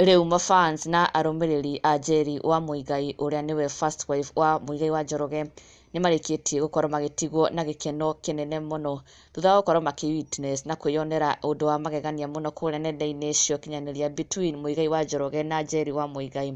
Riu mafans na arũmĩrĩri a Njeri wa Muigai ũrĩa nĩwe first wife wa Muigai wa Njoroge nĩ marĩkĩtie gũkorwo magĩtigwo na gĩkeno kĩnene mũno thutha wa gũkorwo makĩ-witness na kwĩyonera ũndũ wa magegania mũno kũrĩa nenda-inĩ cia ũkinyanĩria between Muigai wa Njoroge na Njeri wa Muigai,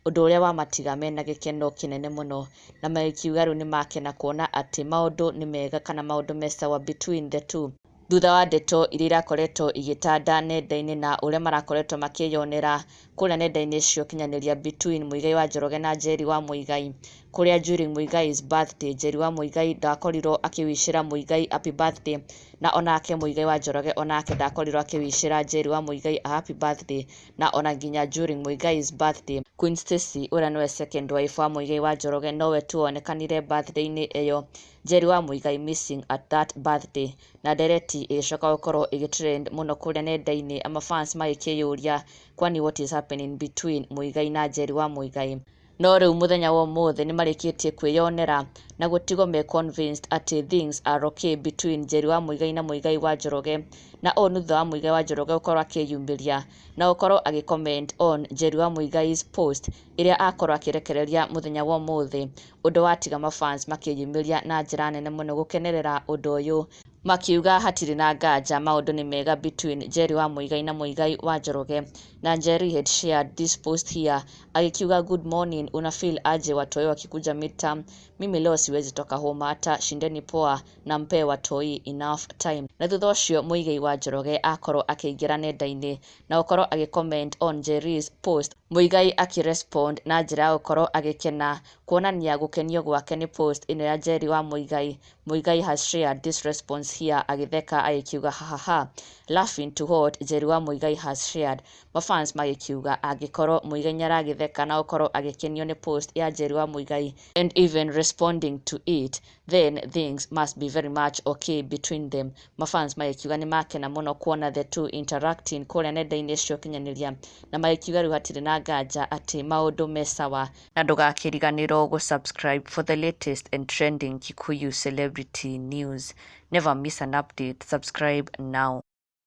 ũndũ ũrĩa wamatiga mena gĩkeno kĩnene mũno na magĩkiuga rĩu nĩ makena kuona atĩ maũndũ nĩ mega kana maũndũ me sawa between the two thutha wa ndeto iria irakoretwo igĩtanda nenda-inĩ na ũrĩa marakoretwo makĩyonera kũrĩa nenda-inĩ cia ũkinyanĩria between Muigai wa Njoroge na Njeri wa Muigai, kũrĩa during Muigai's birthday Njeri wa Muigai ndakorirwo akĩwishĩra Muigai happy birthday na onake Muigai wa Njoroge onake ndakorirwo akĩwishĩra Njeri wa Muigai a happy birthday na ona nginya during Muigai's birthday Queen Stacy ũrĩa nĩwe second wife wa Muigai wa Njoroge nowe tu wonekanire birthday-inĩ ĩyo, Njeri wa Muigai missing at that birthday na ndereti ĩgĩcoka gũkorwo ĩgĩtrend mũno kũrĩa nenda-inĩ amafans magĩkĩyũria kwani what is happening between Muigai na Njeri wa Muigai. No rĩu mũthenya wa ũmũthĩ nĩ marĩkĩtie kwĩyonera na gũtigwo me convinced atĩ things are okay between Njeri wa Muigai na Muigai wa Njoroge, na ũũ nĩ thutha wa Muigai wa Njoroge gũkorwo akĩyumĩria na gũkorwo agĩcomment on Njeri wa Muigai's post ĩrĩa akorwo akĩrekereria mũthenya wa ũmũthĩ, ũndũ watiga mafans makĩyumĩria na njĩra nene mũno gũkenerera ũndũ ũyũ, makiuga hatirĩ na nganja maũndũ nĩ mega between Njeri wa Muigai na Muigai wa Njoroge. Na Njeri had shared this post here akiuga good morning, una feel aje watoi wakikuja midterm, mimi leo siwezi toka home hata shindeni poa na mpe watoi enough time. Na thutha ũcio Muigai wa Njoroge akorwo akĩingĩra nenda-inĩ na gũkorwo agĩcomment on Njeri's post, Muigai akĩrespond na njĩra ya gũkorwo agĩkena kuonania gũkenio gwake nĩ post ĩno ya Njeri wa Muigai. Muigai has shared this response here agĩtheka agĩkiuga hahaha laughing to what Njeri wa Muigai has shared. Mafans magĩkiuga angĩkorwo Muigai nĩaragĩtheka na gũkorwo agĩkenio nĩ post ya Njeri wa Muigai and even responding to it, then things must be very much okay between them. Mafans magĩkiuga nĩ makena mũno kuona the two interacting kũrĩa nenda-inĩ cia ũkinyanĩria na magĩkiuga rĩu hatirĩ na nganja atĩ maũndũ me sawa, na ndũgakĩriganĩrwo gũ-subscribe for the latest and trending Kikuyu celebrity news. Never miss an update. Subscribe now.